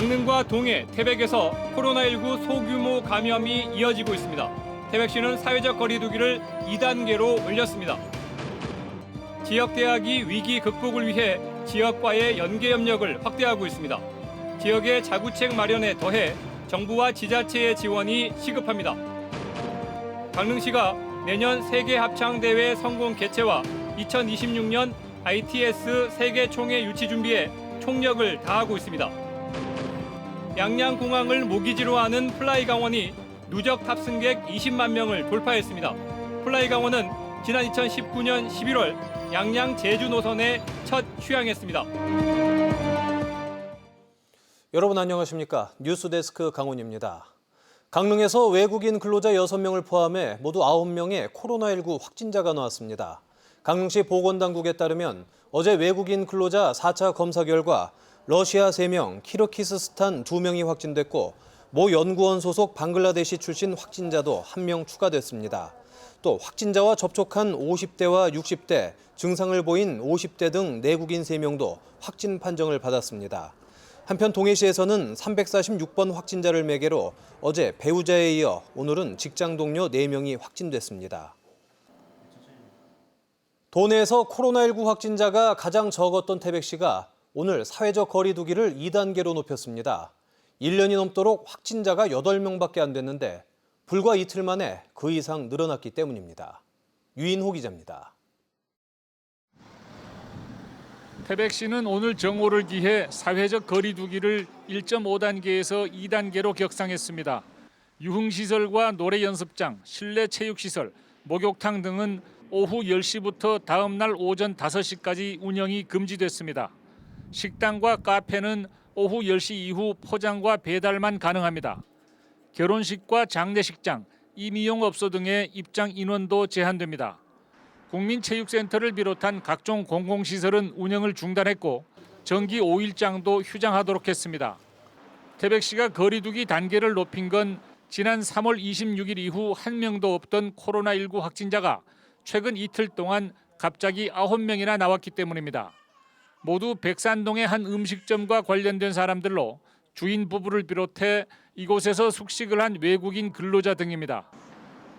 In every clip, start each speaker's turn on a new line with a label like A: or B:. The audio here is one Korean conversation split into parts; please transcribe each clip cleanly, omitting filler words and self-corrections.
A: 강릉과 동해, 태백에서 코로나19 소규모 감염이 이어지고 있습니다. 태백시는 사회적 거리 두기를 2단계로 올렸습니다. 지역 대학이 위기 극복을 위해 지역과의 연계 협력을 확대하고 있습니다. 지역의 자구책 마련에 더해 정부와 지자체의 지원이 시급합니다. 강릉시가 내년 세계 합창 대회 성공 개최와 2026년 ITS 세계 총회 유치 준비에 총력을 다하고 있습니다. 양양공항을 모기지로 하는 플라이 강원이 누적 탑승객 20만 명을 돌파했습니다. 플라이 강원은 지난 2019년 11월 양양 제주 노선에 첫 휴양했습니다.
B: 여러분 안녕하십니까? 뉴스데스크 강훈입니다. 강릉에서 외국인 근로자 6명을 포함해 모두 9명의 코로나19 확진자가 나왔습니다. 강릉시 보건당국에 따르면 어제 외국인 근로자 4차 검사 결과 러시아 3명, 키르기스스탄 2명이 확진됐고 모 연구원 소속 방글라데시 출신 확진자도 1명 추가됐습니다. 또 확진자와 접촉한 50대와 60대, 증상을 보인 50대 등 내국인 3명도 확진 판정을 받았습니다. 한편 동해시에서는 346번 확진자를 매개로 어제 배우자에 이어 오늘은 직장 동료 4명이 확진됐습니다. 도내에서 코로나19 확진자가 가장 적었던 태백시가 오늘 사회적 거리 두기를 2단계로 높였습니다. 1년이 넘도록 확진자가 8명밖에 안 됐는데 불과 이틀 만에 그 이상 늘어났기 때문입니다. 유인호 기자입니다.
C: 태백시는 오늘 정오를 기해 사회적 거리 두기를 1.5단계에서 2단계로 격상했습니다. 유흥시설과 노래연습장, 실내 체육시설, 목욕탕 등은 오후 10시부터 다음 날 오전 5시까지 운영이 금지됐습니다. 식당과 카페는 오후 10시 이후 포장과 배달만 가능합니다. 결혼식과 장례식장, 임의용업소 등의 입장 인원도 제한됩니다. 국민체육센터를 비롯한 각종 공공시설은 운영을 중단했고 정기 5일장도 휴장하도록 했습니다. 태백시가 거리두기 단계를 높인 건 지난 3월 26일 이후 한 명도 없던 코로나19 확진자가 최근 이틀 동안 갑자기 9명이나 나왔기 때문입니다. 모두 백산동의 한 음식점과 관련된 사람들로 주인 부부를 비롯해 이곳에서 숙식을 한 외국인 근로자 등입니다.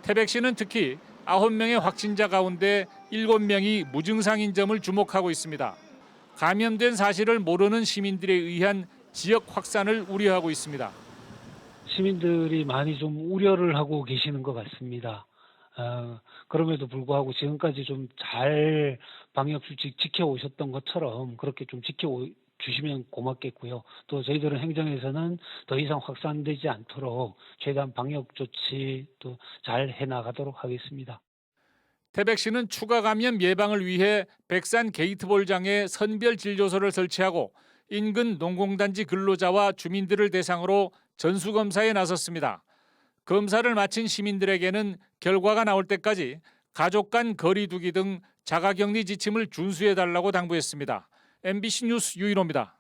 C: 태백시는 특히 9명의 확진자 가운데 7명이 무증상인 점을 주목하고 있습니다. 감염된 사실을 모르는 시민들에 의한 지역 확산을 우려하고 있습니다.
D: 시민들이 많이 좀 우려를 하고 계시는 것 같습니다. 그럼에도 불구하고 지금까지 좀 잘 방역수칙 지켜오셨던 것처럼 그렇게 좀 지켜주시면 고맙겠고요. 또 저희들은 행정에서는 더 이상 확산되지 않도록 최대한 방역조치 또 잘 해나가도록 하겠습니다.
C: 태백시는 추가 감염 예방을 위해 백산 게이트볼장에 선별 진료소를 설치하고 인근 농공단지 근로자와 주민들을 대상으로 전수검사에 나섰습니다. 검사를 마친 시민들에게는 결과가 나올 때까지 가족 간 거리 두기 등 자가격리 지침을 준수해달라고 당부했습니다. MBC 뉴스 유인호입니다.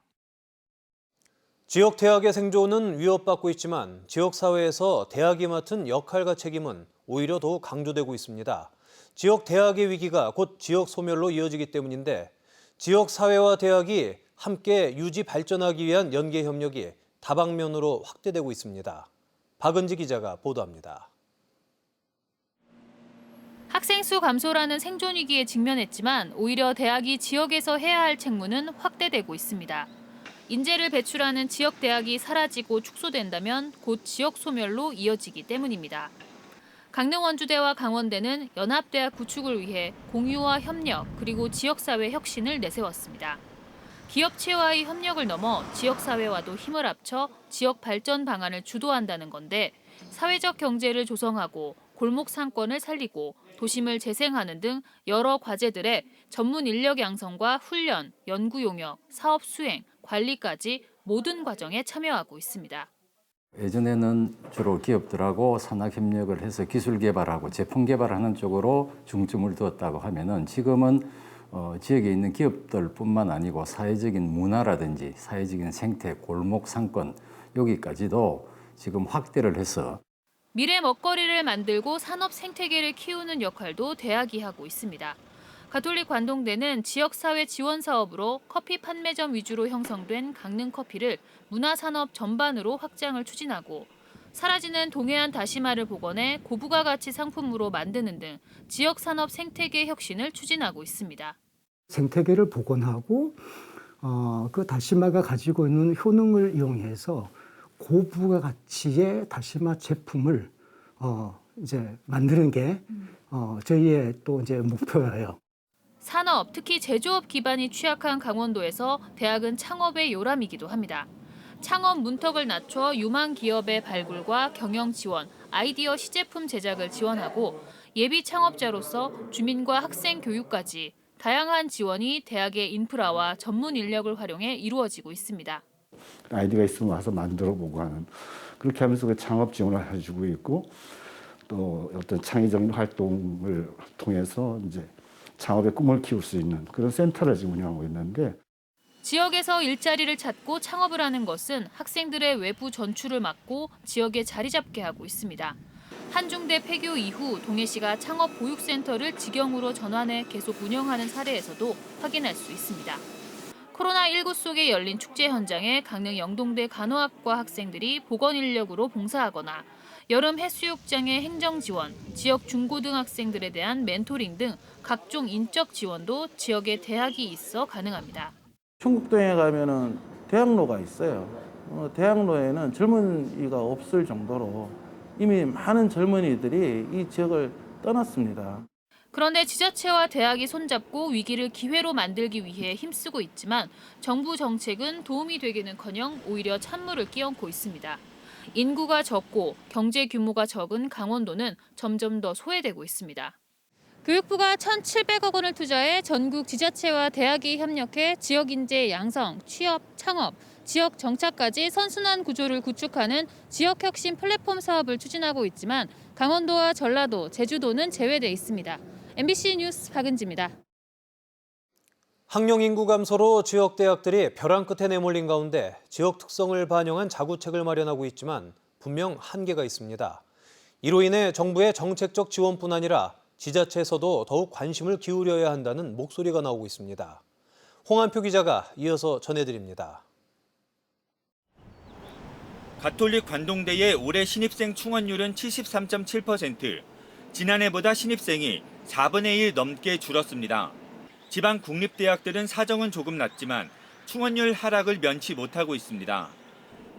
B: 지역 대학의 생존은 위협받고 있지만 지역사회에서 대학이 맡은 역할과 책임은 오히려 더욱 강조되고 있습니다. 지역 대학의 위기가 곧 지역 소멸로 이어지기 때문인데 지역사회와 대학이 함께 유지 발전하기 위한 연계 협력이 다방면으로 확대되고 있습니다. 박은지 기자가 보도합니다.
E: 학생 수 감소라는 생존 위기에 직면했지만 오히려 대학이 지역에서 해야 할 책무는 확대되고 있습니다. 인재를 배출하는 지역 대학이 사라지고 축소된다면 곧 지역 소멸로 이어지기 때문입니다. 강릉 원주대와 강원대는 연합대학 구축을 위해 공유와 협력 그리고 지역사회 혁신을 내세웠습니다. 기업체와의 협력을 넘어 지역사회와도 힘을 합쳐 지역 발전 방안을 주도한다는 건데 사회적 경제를 조성하고 골목 상권을 살리고 도심을 재생하는 등 여러 과제들에 전문 인력 양성과 훈련, 연구 용역, 사업 수행, 관리까지 모든 과정에 참여하고 있습니다.
F: 예전에는 주로 기업들하고 산학협력을 해서 기술 개발하고 제품 개발하는 쪽으로 중점을 두었다고 하면은 지금은 지역에 있는 기업들뿐만 아니고 사회적인 문화라든지 사회적인 생태, 골목 상권 여기까지도 지금 확대를 해서
E: 미래 먹거리를 만들고 산업 생태계를 키우는 역할도 대학이 하고 있습니다. 가톨릭 관동대는 지역사회 지원 사업으로 커피 판매점 위주로 형성된 강릉커피를 문화산업 전반으로 확장을 추진하고 사라지는 동해안 다시마를 복원해 고부가 가치 상품으로 만드는 등 지역 산업 생태계 혁신을 추진하고 있습니다.
G: 생태계를 복원하고 그 다시마가 가지고 있는 효능을 이용해서 고부가 가치의 다시마 제품을 이제 만드는 게 저희의 또 이제 목표예요.
E: 산업, 특히 제조업 기반이 취약한 강원도에서 대학은 창업의 요람이기도 합니다. 창업 문턱을 낮춰 유망 기업의 발굴과 경영 지원, 아이디어 시제품 제작을 지원하고 예비 창업자로서 주민과 학생 교육까지 다양한 지원이 대학의 인프라와 전문 인력을 활용해 이루어지고 있습니다.
H: 아이디어가 있으면 와서 만들어보고 하는, 그렇게 하면서 그 창업 지원을 해주고 있고, 또 어떤 창의적인 활동을 통해서 이제 창업의 꿈을 키울 수 있는 그런 센터를 지금 운영하고 있는데,
E: 지역에서 일자리를 찾고 창업을 하는 것은 학생들의 외부 전출을 막고 지역에 자리 잡게 하고 있습니다. 한중대 폐교 이후 동해시가 창업 보육센터를 직영으로 전환해 계속 운영하는 사례에서도 확인할 수 있습니다. 코로나19 속에 열린 축제 현장에 강릉 영동대 간호학과 학생들이 보건 인력으로 봉사하거나 여름 해수욕장의 행정 지원, 지역 중고등학생들에 대한 멘토링 등 각종 인적 지원도 지역에 대학이 있어 가능합니다.
I: 충북도에 가면은 대학로가 있어요. 대학로에는 젊은이가 없을 정도로 이미 많은 젊은이들이 이 지역을 떠났습니다.
E: 그런데 지자체와 대학이 손잡고 위기를 기회로 만들기 위해 힘쓰고 있지만 정부 정책은 도움이 되기는커녕 오히려 찬물을 끼얹고 있습니다. 인구가 적고 경제 규모가 적은 강원도는 점점 더 소외되고 있습니다. 교육부가 1,700억 원을 투자해 전국 지자체와 대학이 협력해 지역 인재 양성, 취업, 창업, 지역 정착까지 선순환 구조를 구축하는 지역혁신 플랫폼 사업을 추진하고 있지만 강원도와 전라도, 제주도는 제외돼 있습니다. MBC 뉴스 박은지입니다.
B: 학령 인구 감소로 지역 대학들이 벼랑 끝에 내몰린 가운데 지역 특성을 반영한 자구책을 마련하고 있지만 분명 한계가 있습니다. 이로 인해 정부의 정책적 지원뿐 아니라 지자체에서도 더욱 관심을 기울여야 한다는 목소리가 나오고 있습니다. 홍한표 기자가 이어서 전해드립니다.
J: 가톨릭 관동대의 올해 신입생 충원율은 73.7%, 지난해보다 신입생이 4분의 1 넘게 줄었습니다. 지방 국립대학들은 사정은 조금 낮지만 충원율 하락을 면치 못하고 있습니다.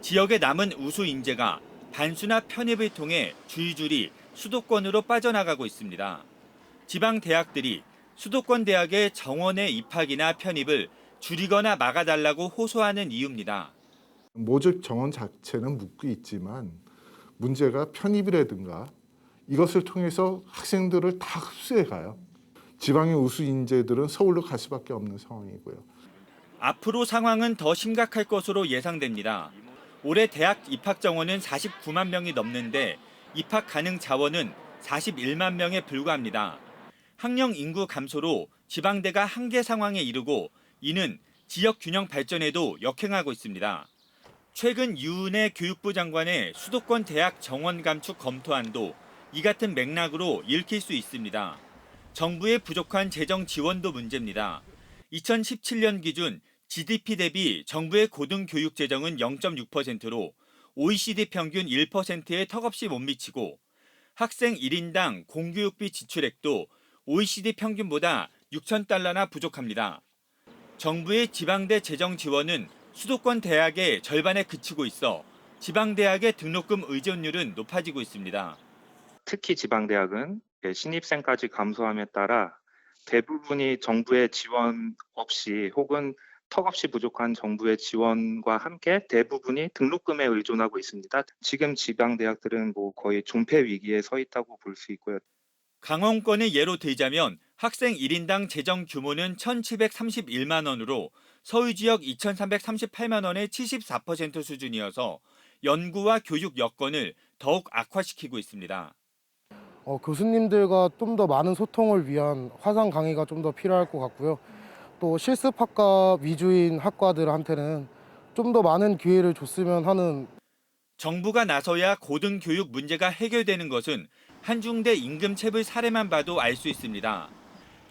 J: 지역에 남은 우수 인재가 반수나 편입을 통해 줄줄이 수도권으로 빠져나가고 있습니다. 지방 대학들이 수도권 대학의 정원의 입학이나 편입을 줄이거나 막아달라고 호소하는 이유입니다.
K: 모집 정원 자체는 묶여 있지만 문제가 편입이라든가 이것을 통해서 학생들을 다 흡수해 가요. 지방의 우수 인재들은 서울로 갈 수밖에 없는 상황이고요.
J: 앞으로 상황은 더 심각할 것으로 예상됩니다. 올해 대학 입학 정원은 49만 명이 넘는데 입학 가능 자원은 41만 명에 불과합니다. 학령 인구 감소로 지방대가 한계 상황에 이르고 이는 지역 균형 발전에도 역행하고 있습니다. 최근 유은혜 교육부 장관의 수도권 대학 정원 감축 검토안도 이 같은 맥락으로 읽힐 수 있습니다. 정부의 부족한 재정 지원도 문제입니다. 2017년 기준 GDP 대비 정부의 고등교육 재정은 0.6%로 OECD 평균 1%에 턱없이 못 미치고 학생 1인당 공교육비 지출액도 OECD 평균보다 6,000달러나 부족합니다. 정부의 지방대 재정 지원은 수도권 대학의 절반에 그치고 있어 지방대학의 등록금 의존율은 높아지고 있습니다.
L: 특히 지방대학은 신입생까지 감소함에 따라 대부분이 정부의 지원 없이 혹은 턱없이 부족한 정부의 지원과 함께 대부분이 등록금에 의존하고 있습니다. 지금 지방대학들은 거의 존폐 위기에 서 있다고 볼 수 있고요.
J: 강원권의 예로 들자면 학생 1인당 재정 규모는 1,731만 원으로 서울 지역 2,338만 원의 74% 수준이어서 연구와 교육 여건을 더욱 악화시키고 있습니다.
M: 교수님들과 좀 더 많은 소통을 위한 화상 강의가 좀 더 필요할 것 같고요. 또 실습학과 위주인 학과들한테는 좀 더 많은 기회를 줬으면 하는.
J: 정부가 나서야 고등교육 문제가 해결되는 것은 한중대 임금체불 사례만 봐도 알 수 있습니다.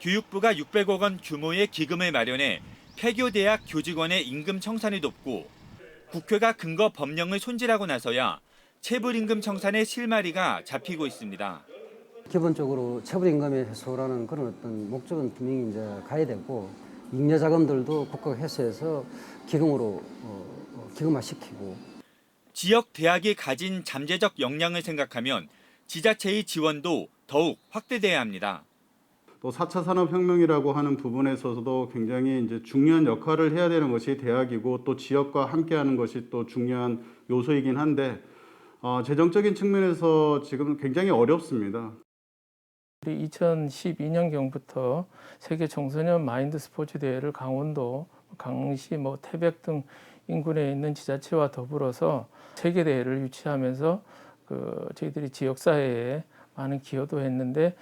J: 교육부가 600억 원 규모의 기금을 마련해 폐교대학 교직원의 임금 청산을 돕고 국회가 근거 법령을 손질하고 나서야 체불임금 청산의 실마리가 잡히고 있습니다.
N: 기본적으로 체불임금의 해소라는 그런 어떤 목적은 분명히 이제 가야 되고 잉여 자금들도 국가가 해소해서 기금으로 기금화시키고
J: 지역 대학이 가진 잠재적 역량을 생각하면 지자체의 지원도 더욱 확대돼야 합니다.
O: 또 4차 산업혁명이라고 하는 부분에 있어서도 굉장히 이제 중요한 역할을 해야 되는 것이 대학이고 또 지역과 함께하는 것이 또 중요한 요소이긴 한데 재정적인 측면에서 지금 굉장히 어렵습니다.
P: 2012년경부터 세계 청소년 마인드 스포츠 대회를 강원도, 강릉시, 태백 등 인근에 있는 지자체와 더불어서 세계 대회를 유치하면서 저희들이 지역 사회에 많은 기여도 했는데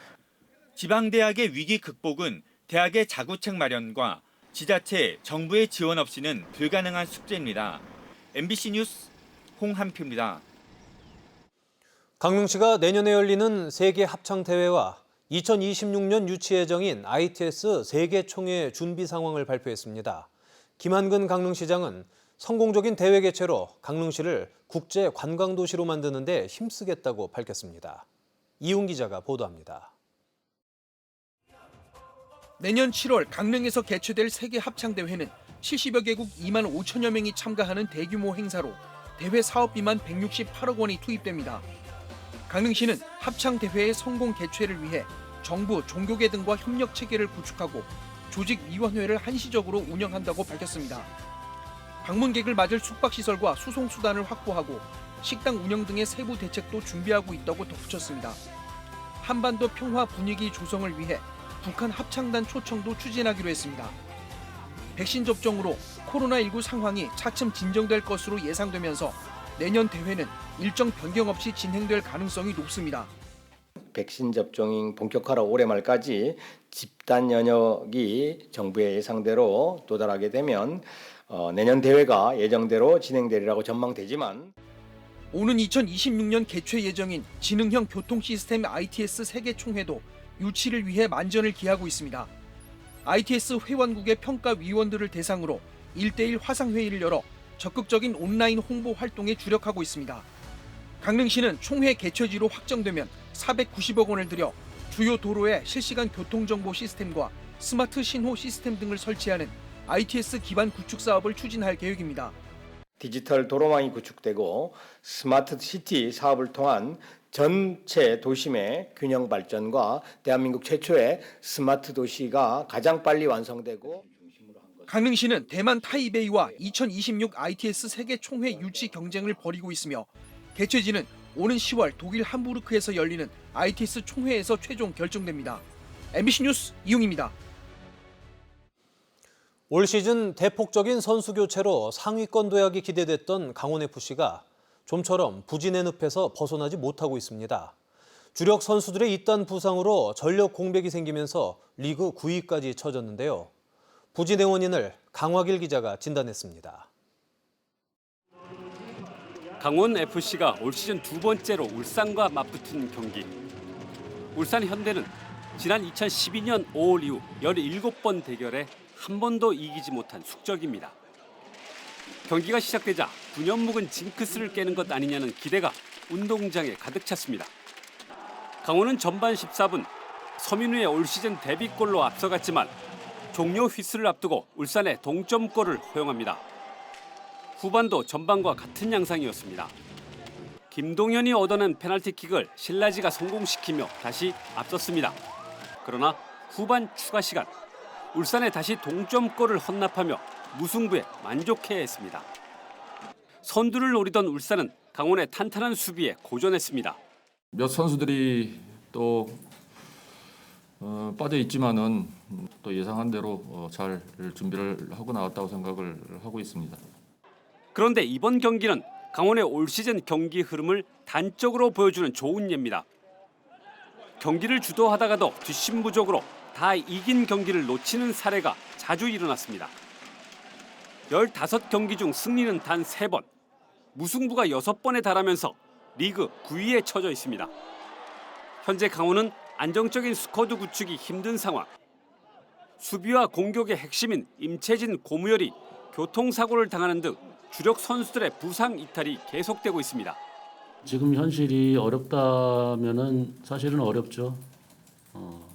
J: 지방대학의 위기 극복은 대학의 자구책 마련과 지자체, 정부의 지원 없이는 불가능한 숙제입니다. MBC 뉴스 홍한표입니다.
B: 강릉시가 내년에 열리는 세계 합창대회와 2026년 유치 예정인 ITS 세계총회 준비 상황을 발표했습니다. 김한근 강릉시장은 성공적인 대회 개최로 강릉시를 국제 관광도시로 만드는 데 힘쓰겠다고 밝혔습니다. 이훈 기자가 보도합니다.
Q: 내년 7월 강릉에서 개최될 세계 합창대회는 70여 개국 2만 5천여 명이 참가하는 대규모 행사로 대회 사업비만 168억 원이 투입됩니다. 강릉시는 합창대회의 성공 개최를 위해 정부, 종교계 등과 협력 체계를 구축하고 조직위원회를 한시적으로 운영한다고 밝혔습니다. 방문객을 맞을 숙박시설과 수송수단을 확보하고 식당 운영 등의 세부 대책도 준비하고 있다고 덧붙였습니다. 한반도 평화 분위기 조성을 위해 북한 합창단 초청도 추진하기로 했습니다. 백신 접종으로 코로나19 상황이 차츰 진정될 것으로 예상되면서 내년 대회는 일정 변경 없이 진행될 가능성이 높습니다.
R: 백신 접종이 본격화로 올해 말까지 집단 면역이 정부의 예상대로 도달하게 되면 내년 대회가 예정대로 진행되리라고 전망되지만
Q: 오는 2026년 개최 예정인 지능형 교통시스템 ITS 세계총회도 유치를 위해 만전을 기하고 있습니다. ITS 회원국의 평가위원들을 대상으로 1대1 화상회의를 열어 적극적인 온라인 홍보 활동에 주력하고 있습니다. 강릉시는 총회 개최지로 확정되면 490억 원을 들여 주요 도로의 실시간 교통정보 시스템과 스마트 신호 시스템 등을 설치하는 ITS 기반 구축 사업을 추진할 계획입니다.
R: 디지털 도로망이 구축되고 스마트 시티 사업을 통한 전체 도심의 균형 발전과 대한민국 최초의 스마트 도시가 가장 빨리 완성되고
Q: 강릉시는 대만 타이베이와 2026 ITS 세계 총회 유치 경쟁을 벌이고 있으며 개최지는 오는 10월 독일 함부르크에서 열리는 ITS 총회에서 최종 결정됩니다. MBC 뉴스 이웅입니다.
B: 올 시즌 대폭적인 선수 교체로 상위권 도약이 기대됐던 강원FC가 좀처럼 부진의 늪에서 벗어나지 못하고 있습니다. 주력 선수들의 잇단 부상으로 전력 공백이 생기면서 리그 9위까지 처졌는데요. 부진의 원인을 강화길 기자가 진단했습니다.
S: 강원FC가 올 시즌 두 번째로 울산과 맞붙은 경기. 울산 현대는 지난 2012년 5월 이후 17번 대결에 한 번도 이기지 못한 숙적입니다. 경기가 시작되자 9년 묵은 징크스를 깨는 것 아니냐는 기대가 운동장에 가득 찼습니다. 강원은 전반 14분 서민우의 올 시즌 데뷔골로 앞서갔지만 종료 휘슬을 앞두고 울산의 동점골을 허용합니다. 후반도 전반과 같은 양상이었습니다. 김동현이 얻어낸 페널티킥을 신라지가 성공시키며 다시 앞섰습니다. 그러나 후반 추가 시간 울산에 다시 동점골을 헌납하며 무승부에 만족해야 했습니다. 선두를 노리던 울산은 강원의 탄탄한 수비에 고전했습니다.
T: 몇 선수들이 또 빠져 있지만은 또 예상한 대로 잘 준비를 하고 나왔다고 생각을 하고 있습니다.
S: 그런데 이번 경기는 강원의 올 시즌 경기 흐름을 단적으로 보여주는 좋은 예입니다. 경기를 주도하다가도 뒷심부족으로 다 이긴 경기를 놓치는 사례가 자주 일어났습니다. 15경기 중 승리는 단 3번, 무승부가 6번에 달하면서 리그 9위에 처져 있습니다. 현재 강원은 안정적인 스쿼드 구축이 힘든 상황. 수비와 공격의 핵심인 임채진 고무열이 교통사고를 당하는 등 주력 선수들의 부상 이탈이 계속되고 있습니다.
U: 지금 현실이 어렵다면은 사실은 어렵죠.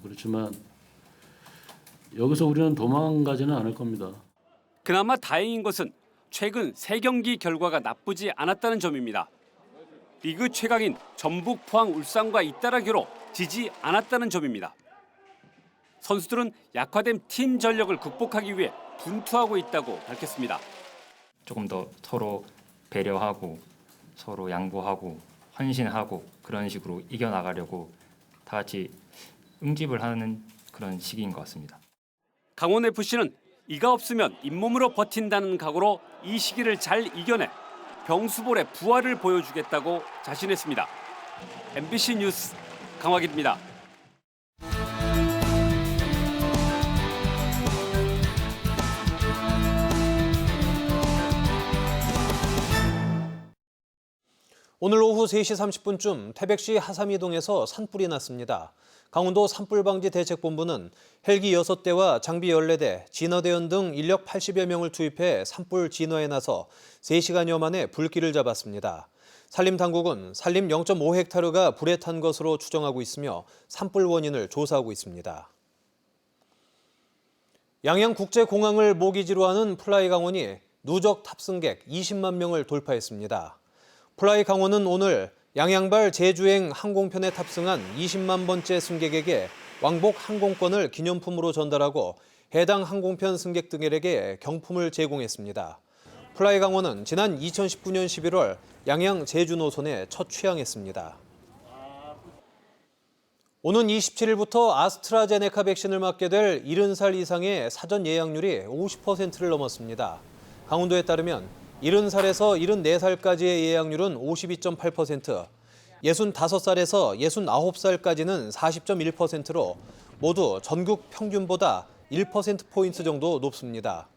U: 그렇지만 여기서 우리는 도망가지는 않을 겁니다.
S: 그나마 다행인 것은 최근 3경기 결과가 나쁘지 않았다는 점입니다. 리그 최강인 전북, 포항, 울산과 잇따라기로 지지 않았다는 점입니다. 선수들은 약화된 팀 전력을 극복하기 위해 분투하고 있다고 밝혔습니다.
V: 조금 더 서로 배려하고 서로 양보하고 헌신하고 그런 식으로 이겨나가려고 다 같이 응집을 하는 그런 시기인 것 같습니다.
S: 강원FC는 이가 없으면 잇몸으로 버틴다는 각오로 이 시기를 잘 이겨내 병수볼의 부활을 보여주겠다고 자신했습니다. MBC 뉴스 강화길입니다.
B: 오늘 오후 3시 30분쯤 태백시 하삼이동에서 산불이 났습니다. 강원도 산불방지대책본부는 헬기 6대와 장비 14대, 진화대원 등 인력 80여 명을 투입해 산불 진화에 나서 3시간여 만에 불길을 잡았습니다. 산림당국은 산림 0.5헥타르가 불에 탄 것으로 추정하고 있으며 산불 원인을 조사하고 있습니다. 양양국제공항을 모기지로 하는 플라이 강원이 누적 탑승객 20만 명을 돌파했습니다. 플라이 강원은 오늘 양양발 제주행 항공편에 탑승한 20만 번째 승객에게 왕복 항공권을 기념품으로 전달하고 해당 항공편 승객들에게 경품을 제공했습니다. 플라이 강원은 지난 2019년 11월 양양 제주 노선에 첫 취항했습니다. 오는 27일부터 아스트라제네카 백신을 맞게 될 70살 이상의 사전 예약률이 50%를 넘었습니다. 강원도에 따르면 70살에서 74살까지의 예약률은 52.8%, 65살에서 69살까지는 40.1%로 모두 전국 평균보다 1%포인트 정도 높습니다.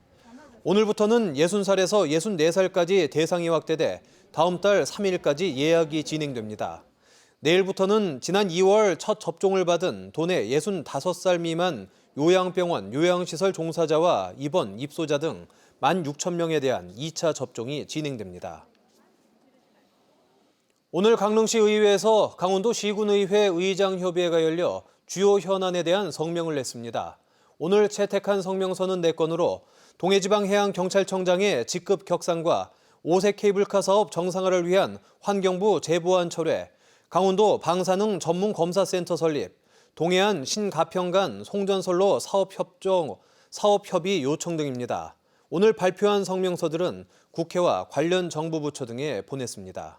B: 오늘부터는 60살에서 64살까지 대상이 확대돼 다음 달 3일까지 예약이 진행됩니다. 내일부터는 지난 2월 첫 접종을 받은 도내 65살 미만 요양병원, 요양시설 종사자와 입원, 입소자 등 16,000명에 대한 2차 접종이 진행됩니다. 오늘 강릉시 의회에서 강원도 시군의회 의장협의회가 열려 주요 현안에 대한 성명을 냈습니다. 오늘 채택한 성명서는 4건으로 동해지방해양경찰청장의 직급 격상과 오색 케이블카 사업 정상화를 위한 환경부 제보안 철회, 강원도 방사능 전문검사센터 설립, 동해안 신가평간 송전선로 사업협의 요청 등입니다. 오늘 발표한 성명서들은 국회와 관련 정부 부처 등에 보냈습니다.